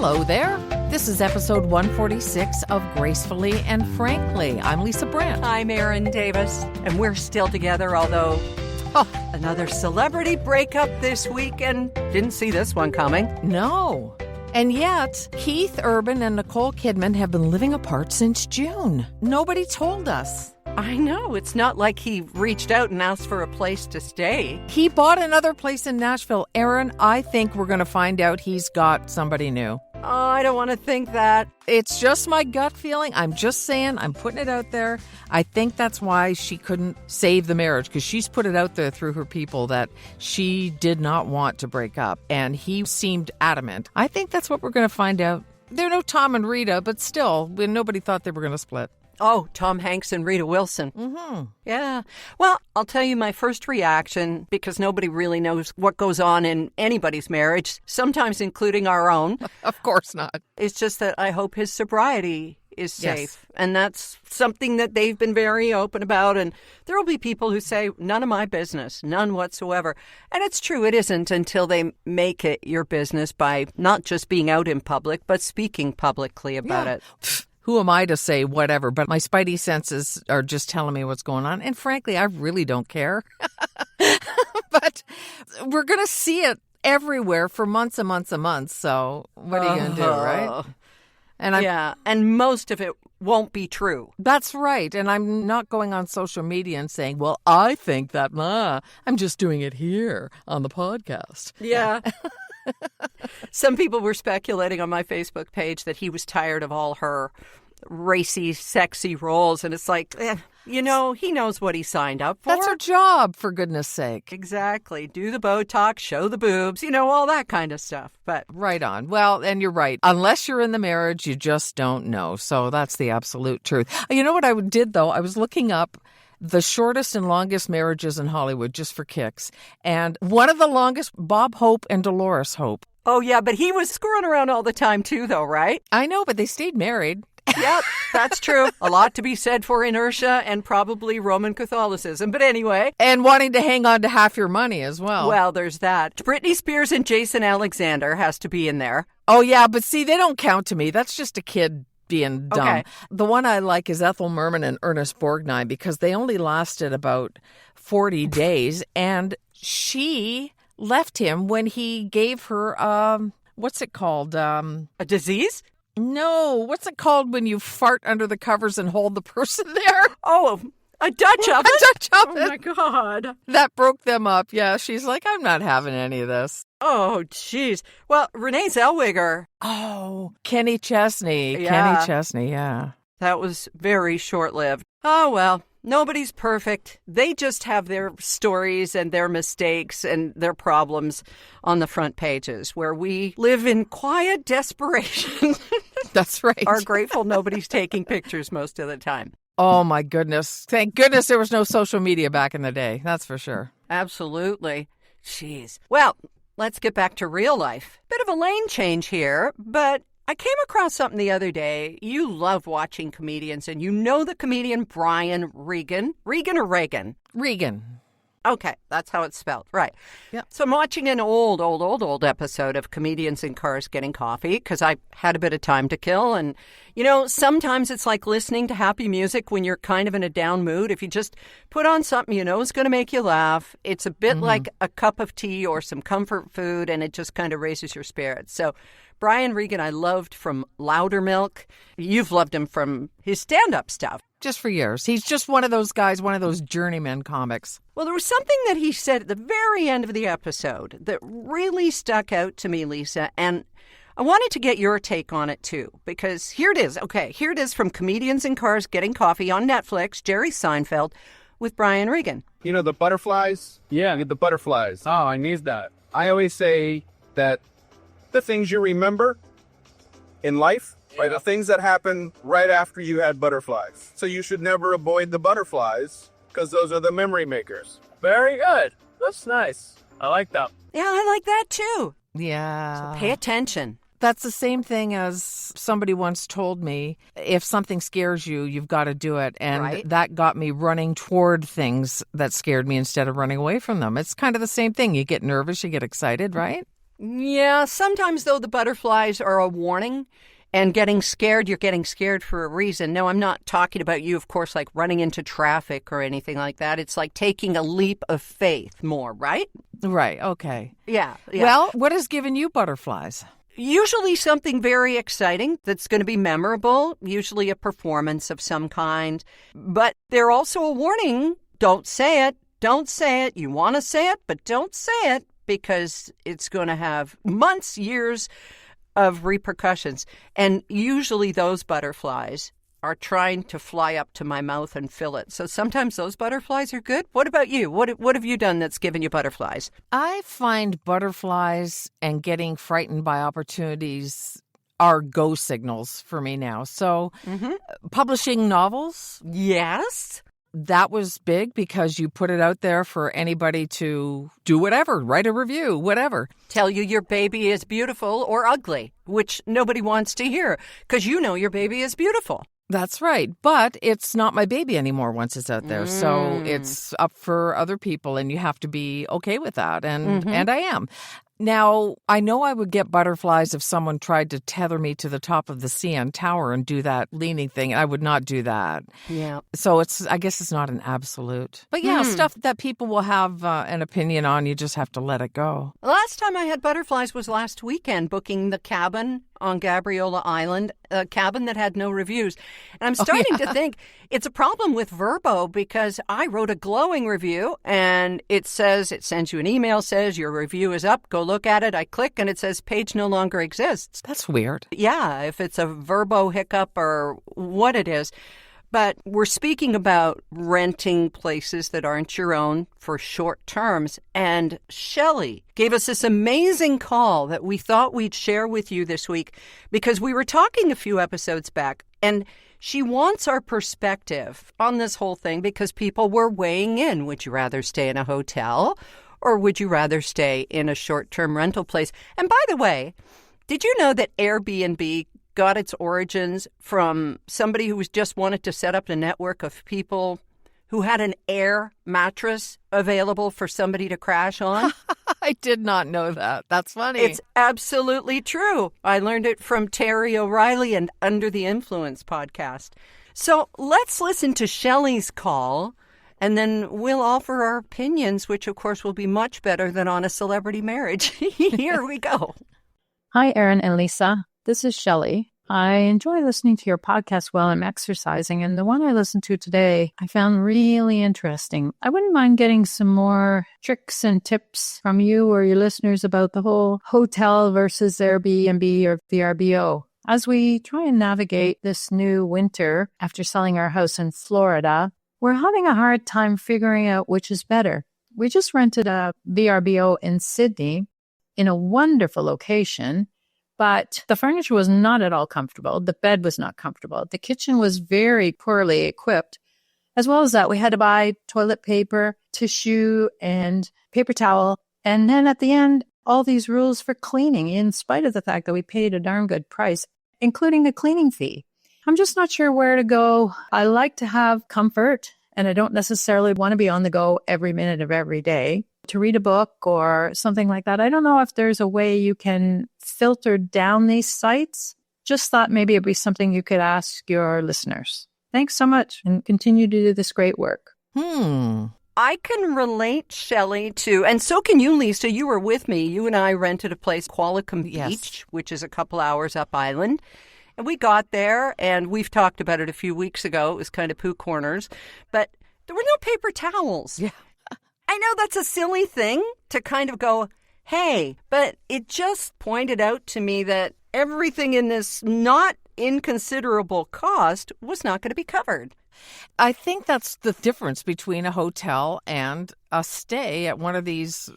Hello there. This is episode 146 of Gracefully and Frankly. I'm Lisa Brandt. I'm Erin Davis, and we're still together, although another celebrity breakup this week, and didn't see this one coming. No. And yet, Keith Urban and Nicole Kidman have been living apart since June. Nobody told us. I know. It's not like he reached out and asked for a place to stay. He bought another place in Nashville. Erin, I think we're going to find out he's got somebody new. Oh, I don't want to think that. It's just my gut feeling. I'm just saying, I'm putting it out there. I think that's why she couldn't save the marriage, because she's put it out there through her people that she did not want to break up. And he seemed adamant. I think that's what we're going to find out. They're no Tom and Rita, but still, nobody thought they were going to split. Oh, Tom Hanks and Rita Wilson. Mm-hmm. Yeah. Well, I'll tell you my first reaction, because nobody really knows what goes on in anybody's marriage, sometimes including our own. Of course not. It's just that I hope his sobriety is safe. Yes. And that's something that they've been very open about. And there will be people who say, none of my business, none whatsoever. And it's true, it isn't until they make it your business by not just being out in public, but speaking publicly about it. Who am I to say whatever? But my spidey senses are just telling me what's going on. And frankly, I really don't care. But we're going to see it everywhere for months and months and months. So what are you going to do, right? And and most of it won't be true. That's right. And I'm not going on social media and saying, well, I think that, I'm just doing it here on the podcast. Yeah. Some people were speculating on my Facebook page that he was tired of all her racy, sexy roles. And it's like, he knows what he signed up for. That's her job, for goodness sake. Exactly. Do the Botox, show the boobs, all that kind of stuff. But right on. Well, and you're right. Unless you're in the marriage, you just don't know. So that's the absolute truth. You know what I did, though? I was looking up the shortest and longest marriages in Hollywood, just for kicks. And one of the longest, Bob Hope and Dolores Hope. Oh, yeah, but he was screwing around all the time, too, though, right? I know, but they stayed married. Yep, that's true. A lot to be said for inertia and probably Roman Catholicism. But anyway. And wanting to hang on to half your money as well. Well, there's that. Britney Spears and Jason Alexander has to be in there. Oh, yeah, but see, they don't count to me. That's just a kid being dumb. Okay. The one I like is Ethel Merman and Ernest Borgnine, because they only lasted about 40 days, and she left him when he gave her, what's it called? A disease? No, what's it called when you fart under the covers and hold the person there? Oh, a Dutch oven? A Dutch oven. Oh, my God. That broke them up. Yeah, she's like, I'm not having any of this. Oh, jeez. Well, Renee Zellweger. Oh, Kenny Chesney. Yeah. Kenny Chesney, yeah. That was very short-lived. Oh, well, nobody's perfect. They just have their stories and their mistakes and their problems on the front pages, where we live in quiet desperation. That's right. Are grateful nobody's taking pictures most of the time. Oh, my goodness. Thank goodness there was no social media back in the day. That's for sure. Absolutely. Jeez. Well, let's get back to real life. Bit of a lane change here, but I came across something the other day. You love watching comedians, and you know the comedian Brian Regan. Regan or Reagan? Regan. Okay, that's how it's spelled. Right. Yep. So I'm watching an old episode of Comedians in Cars Getting Coffee, because I had a bit of time to kill. And, sometimes it's like listening to happy music when you're kind of in a down mood. If you just put on something you know is going to make you laugh, it's a bit like a cup of tea or some comfort food, and it just kind of raises your spirits. So Brian Regan I loved from Loudermilk. You've loved him from his stand-up stuff. Just for years. He's just one of those guys, one of those journeyman comics. Well, there was something that he said at the very end of the episode that really stuck out to me, Lisa, and I wanted to get your take on it, too, because here it is. Okay, here it is from Comedians in Cars Getting Coffee on Netflix, Jerry Seinfeld with Brian Regan. You know, the butterflies? Yeah, the butterflies. Oh, I need that. I always say that the things you remember in life are the things that happen right after you had butterflies. So you should never avoid the butterflies, because those are the memory makers. Very good. That's nice. I like that. Yeah, I like that, too. Yeah. So pay attention. That's the same thing as somebody once told me, if something scares you, you've got to do it. And that got me running toward things that scared me instead of running away from them. It's kind of the same thing. You get nervous, you get excited, right? Yeah, sometimes, though, the butterflies are a warning. And getting scared, you're getting scared for a reason. No, I'm not talking about you, of course, like running into traffic or anything like that. It's like taking a leap of faith more, right? Right, okay. Yeah. Well, what has given you butterflies? Usually something very exciting that's going to be memorable, usually a performance of some kind. But they're also a warning. Don't say it. Don't say it. You want to say it, but don't say it because it's going to have months, years of repercussions. And usually those butterflies are trying to fly up to my mouth and fill it. So sometimes those butterflies are good. What about you? What have you done that's given you butterflies? I find butterflies and getting frightened by opportunities are go signals for me now. So publishing novels. Yes. That was big because you put it out there for anybody to do whatever, write a review, whatever. Tell you your baby is beautiful or ugly, which nobody wants to hear because you know your baby is beautiful. That's right. But it's not my baby anymore once it's out there. So it's up for other people and you have to be okay with that. And I am. Now, I know I would get butterflies if someone tried to tether me to the top of the CN Tower and do that leaning thing. I would not do that. Yeah. So I guess it's not an absolute. But yeah, stuff that people will have an opinion on, you just have to let it go. Last time I had butterflies was last weekend, booking the cabin on Gabriola Island, a cabin that had no reviews. And I'm starting to think it's a problem with Verbo because I wrote a glowing review and it sends you an email, says your review is up, go look at it. I click and it says page no longer exists. That's weird. Yeah, if it's a Verbo hiccup or what it is. But we're speaking about renting places that aren't your own for short terms. And Shelley gave us this amazing call that we thought we'd share with you this week because we were talking a few episodes back and she wants our perspective on this whole thing because people were weighing in. Would you rather stay in a hotel or would you rather stay in a short-term rental place? And by the way, did you know that Airbnb got its origins from somebody who just wanted to set up a network of people who had an air mattress available for somebody to crash on? I did not know that. That's funny. It's absolutely true. I learned it from Terry O'Reilly and Under the Influence podcast. So let's listen to Shelley's call, and then we'll offer our opinions, which of course will be much better than on a celebrity marriage. Here we go. Hi, Erin and Lisa. This is Shelley. I enjoy listening to your podcast while I'm exercising, and the one I listened to today I found really interesting. I wouldn't mind getting some more tricks and tips from you or your listeners about the whole hotel versus Airbnb or VRBO. As we try and navigate this new winter after selling our house in Florida, we're having a hard time figuring out which is better. We just rented a VRBO in Sydney in a wonderful location, but the furniture was not at all comfortable. The bed was not comfortable. The kitchen was very poorly equipped. As well as that, we had to buy toilet paper, tissue, and paper towel. And then at the end, all these rules for cleaning, in spite of the fact that we paid a darn good price, including a cleaning fee. I'm just not sure where to go. I like to have comfort, and I don't necessarily want to be on the go every minute of every day to read a book or something like that. I don't know if there's a way you can filter down these sites. Just thought maybe it'd be something you could ask your listeners. Thanks so much and continue to do this great work. I can relate, Shelley, to, and so can you, Lisa. You were with me. You and I rented a place, Qualicum Beach, which is a couple hours up island. And we got there, and we've talked about it a few weeks ago. It was kind of poo corners, but there were no paper towels. Yeah. I know that's a silly thing to kind of go, hey, but it just pointed out to me that everything in this not inconsiderable cost was not going to be covered. I think that's the difference between a hotel and a stay at one of these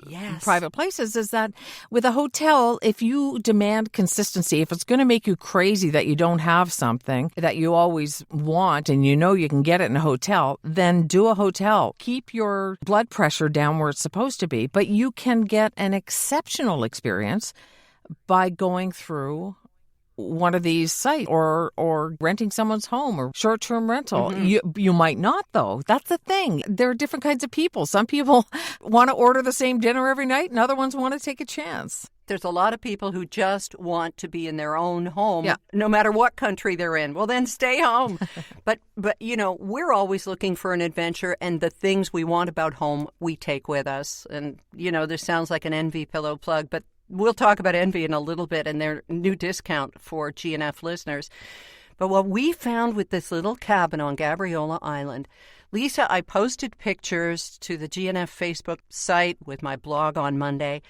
private places is that with a hotel, if you demand consistency, if it's going to make you crazy that you don't have something that you always want and you know you can get it in a hotel, then do a hotel. Keep your blood pressure down where it's supposed to be, but you can get an exceptional by going through one of these sites or renting someone's home or short-term rental. You might not, though. That's the thing. There are different kinds of people. Some people want to order the same dinner every night and other ones want to take a chance. There's a lot of people who just want to be in their own home, Yeah. no matter what country they're in. Well, then stay home. But we're always looking for an adventure, and the things we want about home, we take with us. And, this sounds like an Envy pillow plug, but we'll talk about Envy in a little bit and their new discount for GNF listeners. But what we found with this little cabin on Gabriola Island, Lisa, I posted pictures to the GNF Facebook site with my blog on Monday,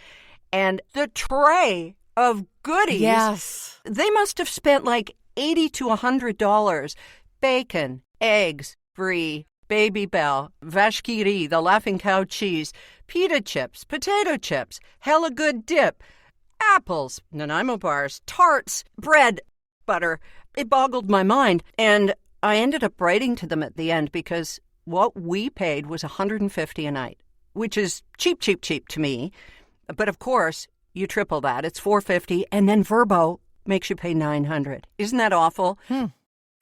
and the tray of goodies. Yes. They must have spent like $80 to $100. Bacon, eggs, brie, Baby Bell, vache qui rit, the Laughing Cow cheese, pita chips, potato chips, hella good dip, apples, Nanaimo bars, tarts, bread, butter. It boggled my mind, and I ended up writing to them at the end because what we paid was $150 a night, which is cheap to me. But of course, you triple that. It's $450, and then Vrbo makes you pay $900. Isn't that awful?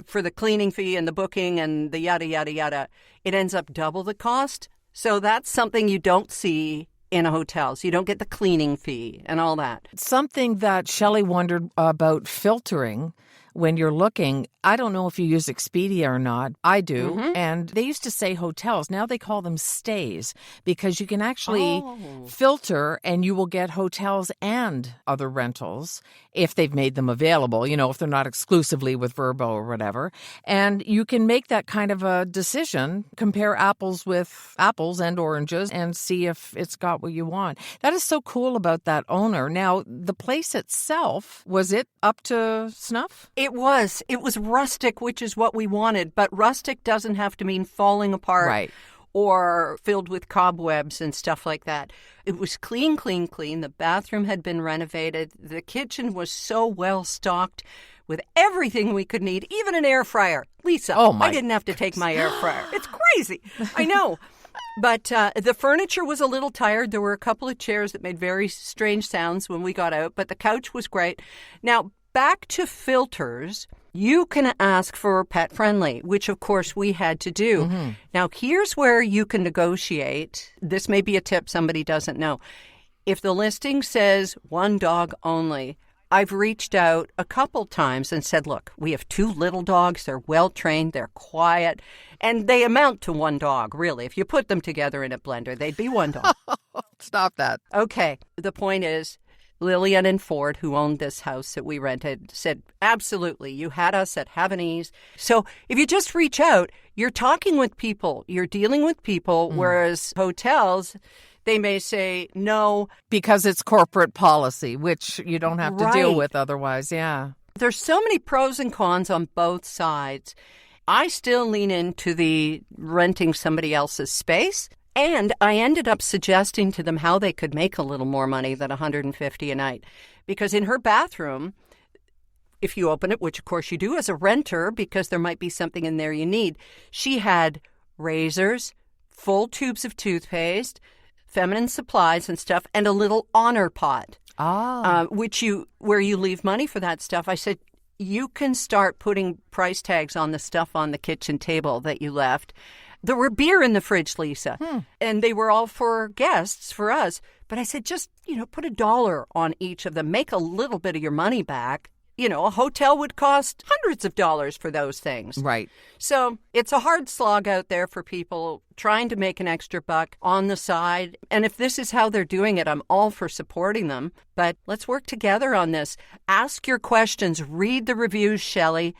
For the cleaning fee and the booking and the yada, yada, yada, it ends up double the cost. So that's something you don't see in a hotel. So you don't get the cleaning fee and all that. Something that Shelley wondered about filtering when you're looking. I don't know if you use Expedia or not. I do. Mm-hmm. And they used to say hotels. Now they call them stays because you can actually filter and you will get hotels and other rentals if they've made them available, if they're not exclusively with Vrbo or whatever. And you can make that kind of a decision, compare apples with apples and oranges and see if it's got what you want. That is so cool about that owner. Now, the place itself, was it up to snuff? It was rustic, which is what we wanted, but rustic doesn't have to mean falling apart. Right. Or filled with cobwebs and stuff like that. It was clean. The bathroom had been renovated. The kitchen was so well stocked with everything we could need, even an air fryer. Lisa, I didn't have to take my air fryer. It's crazy. I know. But the furniture was a little tired. There were a couple of chairs that made very strange sounds when we got out, but the couch was great. Now, back to filters. You can ask for pet friendly, which of course we had to do. Mm-hmm. Now, here's where you can negotiate. This may be a tip somebody doesn't know. If the listing says one dog only, I've reached out a couple times and said, look, we have 2 little dogs. They're well trained. They're quiet. And they amount to one dog, really. If you put them together in a blender, they'd be one dog. Stop that. Okay. The point is, Lillian and Ford, who owned this house that we rented, said, absolutely, you had us at Havanese. So if you just reach out, you're talking with people, you're dealing with people, whereas hotels, they may say no. Because it's corporate policy, which you don't have to deal with otherwise, yeah. There's so many pros and cons on both sides. I still lean into the renting somebody else's space. And I ended up suggesting to them how they could make a little more money than $150 a night. Because in her bathroom, if you open it, which of course you do as a renter, because there might be something in there you need, she had razors, full tubes of toothpaste, feminine supplies and stuff, and a little honor pot, where you leave money for that stuff. I said, you can start putting price tags on the stuff on the kitchen table that you left. There were beer in the fridge, Lisa, and they were all for guests, for us. But I said, just, put $1 on each of them. Make a little bit of your money back. A hotel would cost hundreds of dollars for those things. Right. So it's a hard slog out there for people trying to make an extra buck on the side. And if this is how they're doing it, I'm all for supporting them. But let's work together on this. Ask your questions. Read the reviews, Shelley.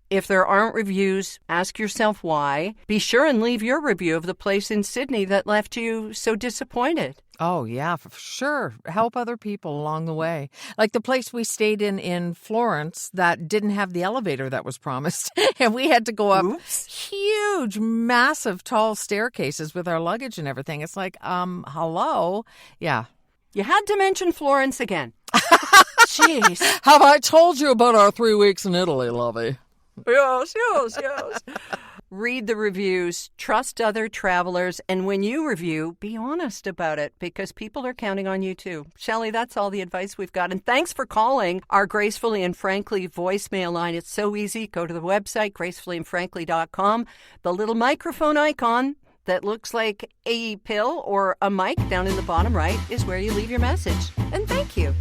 If there aren't reviews, ask yourself why. Be sure and leave your review of the place in Sydney that left you so disappointed. Oh, yeah, for sure. Help other people along the way. Like the place we stayed in Florence that didn't have the elevator that was promised. And we had to go up huge, massive, tall staircases with our luggage and everything. It's like, hello? Yeah. You had to mention Florence again. Jeez. Have I told you about our 3 weeks in Italy, lovey? Yes. Read the reviews, trust other travelers, and when you review, be honest about it because people are counting on you too. Shelley, that's all the advice we've got. And thanks for calling our Gracefully and Frankly voicemail line. It's so easy. Go to the website, gracefullyandfrankly.com. The little microphone icon, that looks like a pill or a mic down in the bottom right is where you leave your message. And thank you.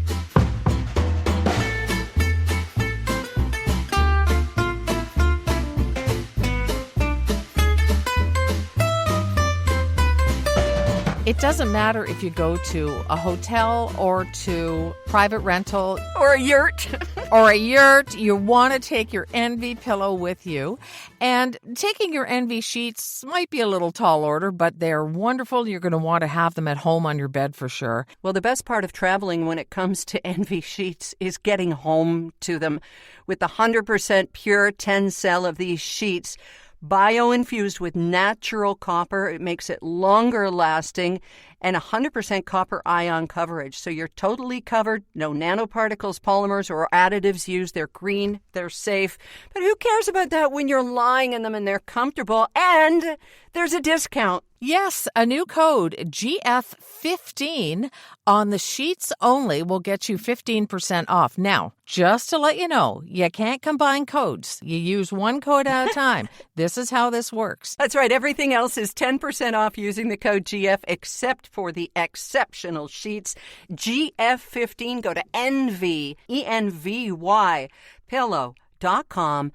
It doesn't matter if you go to a hotel or to private rental. Or a yurt. Or a yurt. You want to take your Envy pillow with you. And taking your Envy sheets might be a little tall order, but they're wonderful. You're going to want to have them at home on your bed for sure. Well, the best part of traveling when it comes to Envy sheets is getting home to them. With the 100% pure Tencel of these sheets, bio-infused with natural copper. It makes it longer lasting and 100% copper ion coverage. So you're totally covered. No nanoparticles, polymers, or additives used. They're green. They're safe. But who cares about that when you're lying in them and they're comfortable? And there's a discount. Yes, a new code, GF15, on the sheets only will get you 15% off. Now, just to let you know, you can't combine codes. You use one code at a time. This is how this works. That's right. Everything else is 10% off using the code GF, except for the exceptional sheets. GF15, go to Envy, ENVY, pillow.com.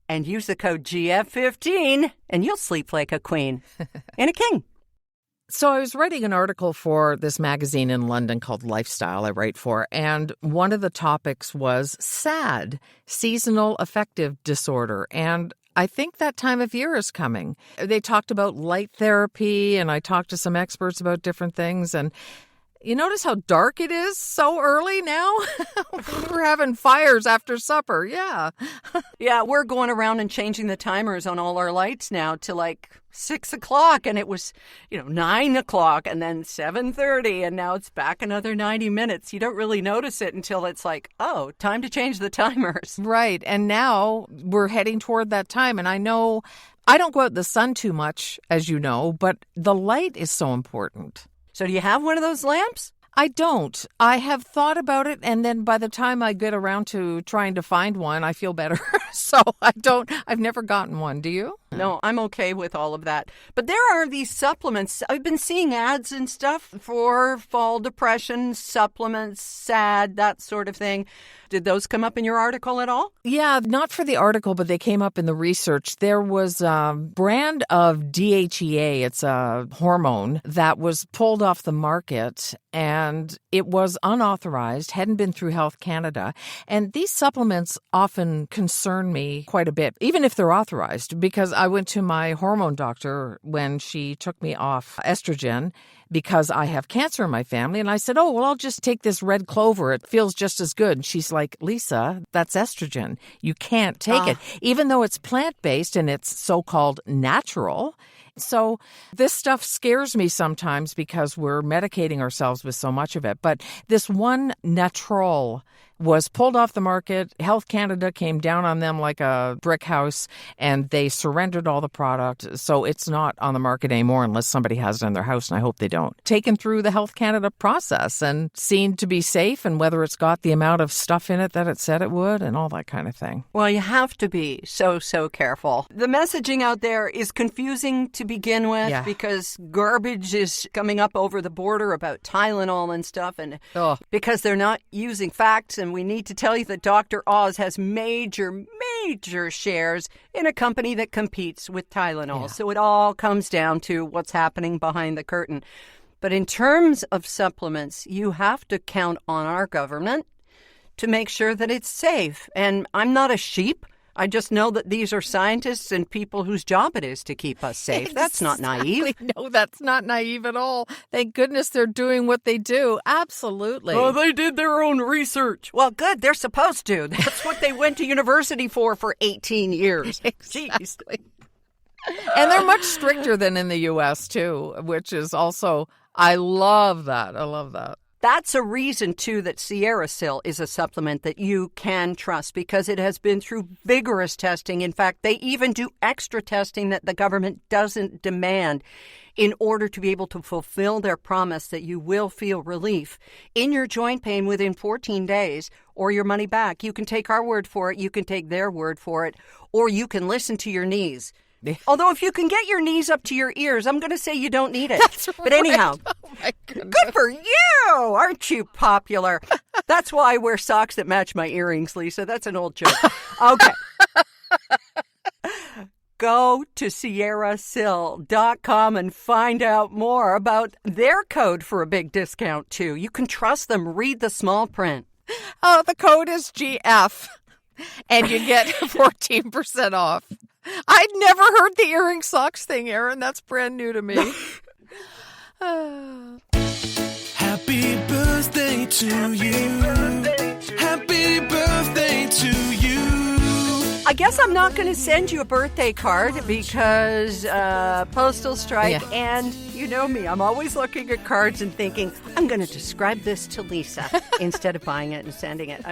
And use the code GF15, and you'll sleep like a queen and a king. So I was writing an article for this magazine in London called Lifestyle I write for, and one of the topics was SAD, seasonal affective disorder. And I think that time of year is coming. They talked about light therapy, and I talked to some experts about different things, and you notice how dark it is so early now? We're having fires after supper, yeah. Yeah, we're going around and changing the timers on all our lights now to like 6 o'clock, and it was, 9 o'clock, and then 7:30, and now it's back another 90 minutes. You don't really notice it until it's like, oh, time to change the timers. Right, and now we're heading toward that time, and I know I don't go out in the sun too much, as you know, but the light is so important. So do you have one of those lamps? I don't. I have thought about it, and then by the time I get around to trying to find one, I feel better. So I've never gotten one. Do you? No, I'm okay with all of that. But there are these supplements. I've been seeing ads and stuff for fall depression, supplements, SAD, that sort of thing. Did those come up in your article at all? Yeah, not for the article, but they came up in the research. There was a brand of DHEA, it's a hormone, that was pulled off the market, and it was unauthorized, hadn't been through Health Canada. And these supplements often concern me quite a bit, even if they're authorized, because I went to my hormone doctor when she took me off estrogen because I have cancer in my family. And I said, oh, well, I'll just take this red clover. It feels just as good. And she's like, Lisa, that's estrogen. You can't take it, even though it's plant-based and it's so-called natural. So this stuff scares me sometimes because we're medicating ourselves with so much of it. But this one Natrol was pulled off the market. Health Canada came down on them like a brick house, and they surrendered all the product. So it's not on the market anymore unless somebody has it in their house, and I hope they don't. Taken through the Health Canada process and seen to be safe, and whether it's got the amount of stuff in it that it said it would and all that kind of thing. Well, you have to be so careful. The messaging out there is confusing to begin with because garbage is coming up over the border about Tylenol and stuff, and because they're not using facts. And we need to tell you that Dr. Oz has major shares in a company that competes with Tylenol. Yeah. So it all comes down to what's happening behind the curtain. But in terms of supplements, you have to count on our government to make sure that it's safe. And I'm not a sheep. I just know that these are scientists and people whose job it is to keep us safe. Exactly. That's not naive. No, that's not naive at all. Thank goodness they're doing what they do. Absolutely. Oh, they did their own research. Well, good. They're supposed to. That's what they went to university for 18 years. Exactly. And they're much stricter than in the U.S., too, which is also, I love that. I love that. That's a reason, too, that SierraSil is a supplement that you can trust because it has been through vigorous testing. In fact, they even do extra testing that the government doesn't demand in order to be able to fulfill their promise that you will feel relief in your joint pain within 14 days or your money back. You can take our word for it. You can take their word for it, or you can listen to your knees. Although if you can get your knees up to your ears, I'm going to say you don't need it. That's right. But anyhow, Oh my goodness. good for you. Aren't you popular? That's why I wear socks that match my earrings, Lisa. That's an old joke. Okay. Go to sierrasil.com and find out more about their code for a big discount, too. You can trust them. Read the small print. Oh, the code is GF, and you get 14% off. I'd never heard the earring socks thing, Erin. That's brand new to me. Happy birthday to you. Happy birthday to you. I guess I'm not going to send you a birthday card because postal strike, and you know me, I'm always looking at cards and thinking, I'm going to describe this to Lisa instead of buying it and sending it.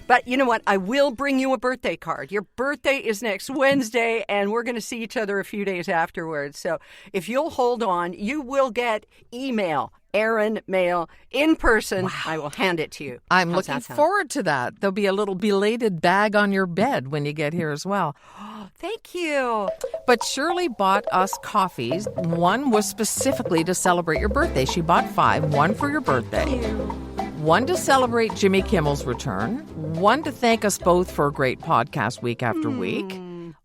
But you know what? I will bring you a birthday card. Your birthday is next Wednesday, and we're going to see each other a few days afterwards. So if you'll hold on, you will get email. Erin mail in person. Wow. I will hand it to you. I'm looking forward to that. There'll be a little belated bag on your bed when you get here as well. Oh, thank you. But Shirley bought us coffees. One was specifically to celebrate your birthday. She bought 5, one for your birthday, one to celebrate Jimmy Kimmel's return, one to thank us both for a great podcast week after week,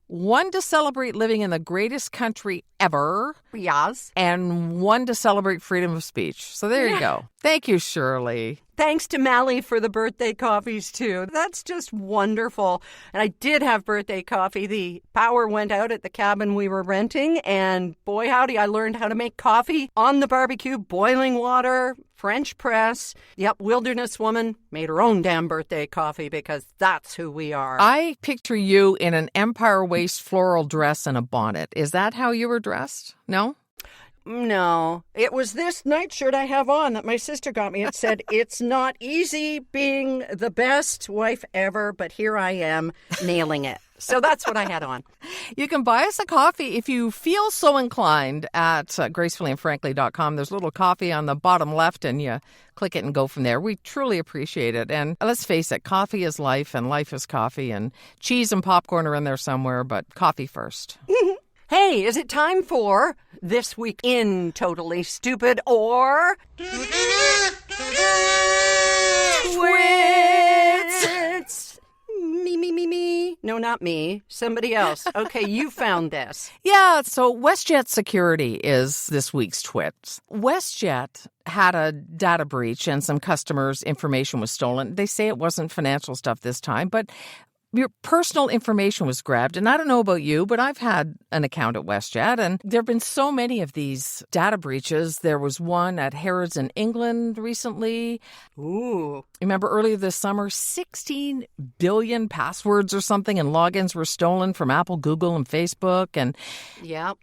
one to celebrate living in the greatest country ever. Yes. And one to celebrate freedom of speech. So there you go. Thank you, Shirley. Thanks to Mally for the birthday coffees, too. That's just wonderful. And I did have birthday coffee. The power went out at the cabin we were renting, and boy, howdy, I learned how to make coffee on the barbecue, boiling water, French press. Yep, wilderness woman made her own damn birthday coffee because that's who we are. I picture you in an Empire Waist floral dress and a bonnet. Is that how you were dressed? No? No, it was this nightshirt I have on that my sister got me. It said, "It's not easy being the best wife ever, but here I am nailing it." So that's what I had on. You can buy us a coffee if you feel so inclined at gracefullyandfrankly.com. There's a little coffee on the bottom left, and you click it and go from there. We truly appreciate it. And let's face it, coffee is life, and life is coffee, and cheese and popcorn are in there somewhere, but coffee first. Hey, is it time for This Week in Totally Stupid or Twits? Me. No, not me. Somebody else. Okay, you found this. Yeah, so WestJet Security is this week's twits. WestJet had a data breach and some customers' information was stolen. They say it wasn't financial stuff this time, but your personal information was grabbed. And I don't know about you, but I've had an account at WestJet, and there have been so many of these data breaches. There was one at Harrods in England recently. Ooh. Remember earlier this summer, 16 billion passwords or something and logins were stolen from Apple, Google, and Facebook. And yep.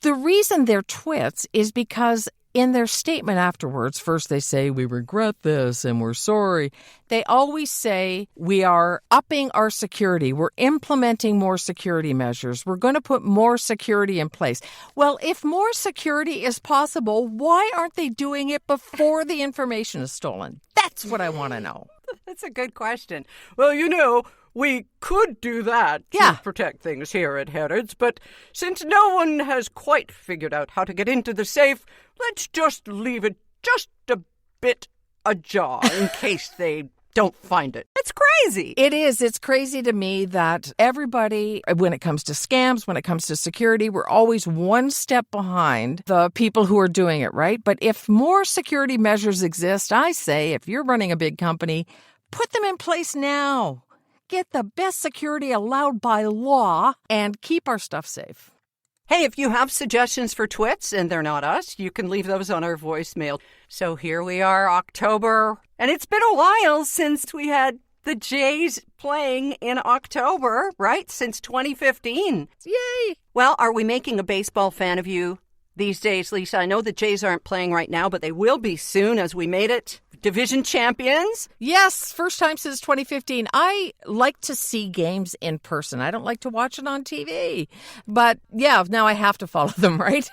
The reason they're twits is because in their statement afterwards, first they say, we regret this and we're sorry. They always say, we are upping our security. We're implementing more security measures. We're going to put more security in place. Well, if more security is possible, why aren't they doing it before the information is stolen? That's what I want to know. That's a good question. Well, you know, we could do that to protect things here at Harrods, but since no one has quite figured out how to get into the safe, let's just leave it just a bit ajar in case they don't find it. It's crazy. It is. It's crazy to me that everybody, when it comes to scams, when it comes to security, we're always one step behind the people who are doing it, right? But if more security measures exist, I say, if you're running a big company, put them in place now. Get the best security allowed by law and keep our stuff safe. Hey, if you have suggestions for twits, and they're not us, you can leave those on our voicemail. So here we are, October, and it's been a while since we had the Jays playing in October, right? Since 2015. Yay! Well, are we making a baseball fan of you these days, Lisa? I know the Jays aren't playing right now, but they will be soon as we made it division champions. Yes, first time since 2015. I like to see games in person. I don't like to watch it on TV. But yeah, now I have to follow them, right?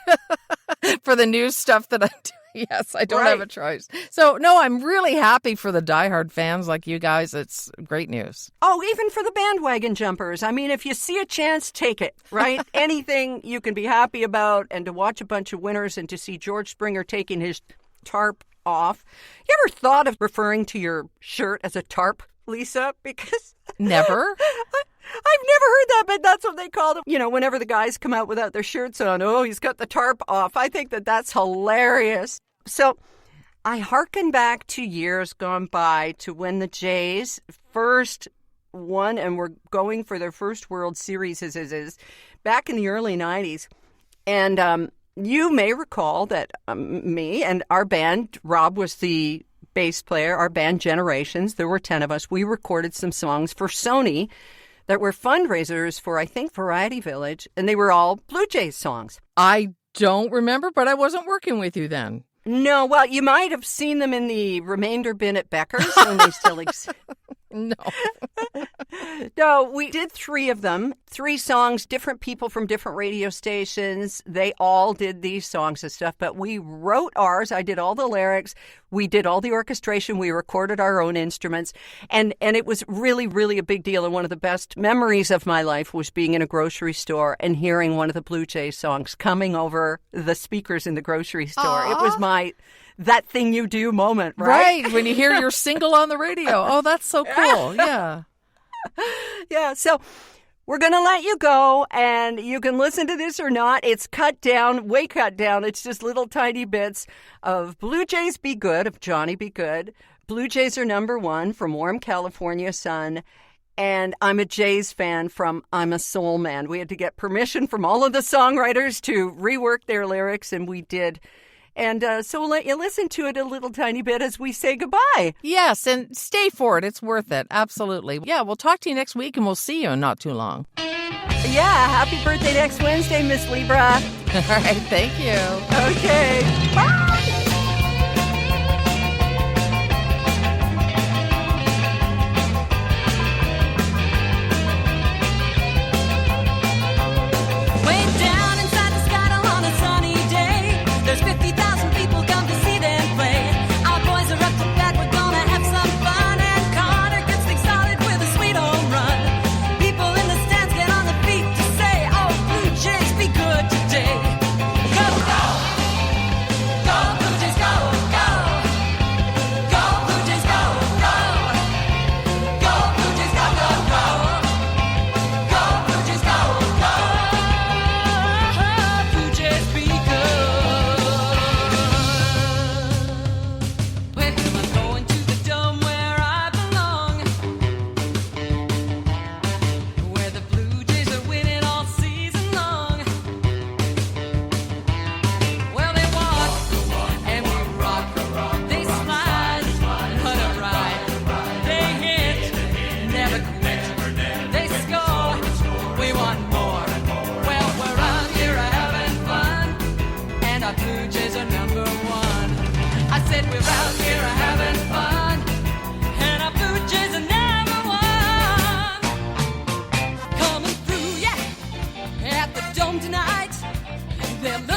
For the news stuff that I'm doing. Yes, I don't have a choice. So, no, I'm really happy for the diehard fans like you guys. It's great news. Oh, even for the bandwagon jumpers. I mean, if you see a chance, take it, right? Anything you can be happy about, and to watch a bunch of winners and to see George Springer taking his tarp off. You ever thought of referring to your shirt as a tarp, Lisa? Because... Never. I've never heard that, but that's what they call it. You know, whenever the guys come out without their shirts on, oh, he's got the tarp off. I think that that's hilarious. So I hearken back to years gone by to when the Jays first won and were going for their first World Series is back in the early 90s. And you may recall that me and our band, Rob was the bass player, our band Generations, there were 10 of us. We recorded some songs for Sony that were fundraisers for, I think, Variety Village, and they were all Blue Jays songs. I don't remember, but I wasn't working with you then. No, well, you might have seen them in the remainder bin at Becker's when they still exist. No. No, we did 3 of them, 3 songs, different people from different radio stations. They all did these songs and stuff, but we wrote ours. I did all the lyrics. We did all the orchestration. We recorded our own instruments. And it was really, really a big deal. And one of the best memories of my life was being in a grocery store and hearing one of the Blue Jays songs coming over the speakers in the grocery store. Aww. It was my... that thing you do moment, right? Right, when you hear your single on the radio. Oh, that's so cool. Yeah. Yeah, so we're going to let you go, and you can listen to this or not. It's cut down, way cut down. It's just little tiny bits of Blue Jays Be Good, of Johnny Be Good. Blue Jays are #1 from Warm California Sun. And I'm a Jays fan from I'm a Soul Man. We had to get permission from all of the songwriters to rework their lyrics, and we did. And so we'll let you listen to it a little tiny bit as we say goodbye. Yes, and stay for it. It's worth it. Absolutely. Yeah, we'll talk to you next week, and we'll see you in not too long. Yeah, happy birthday next Wednesday, Miss Libra. All right, thank you. Okay, bye.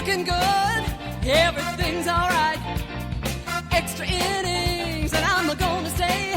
Good, everything's all right. Extra innings, and I'm gonna say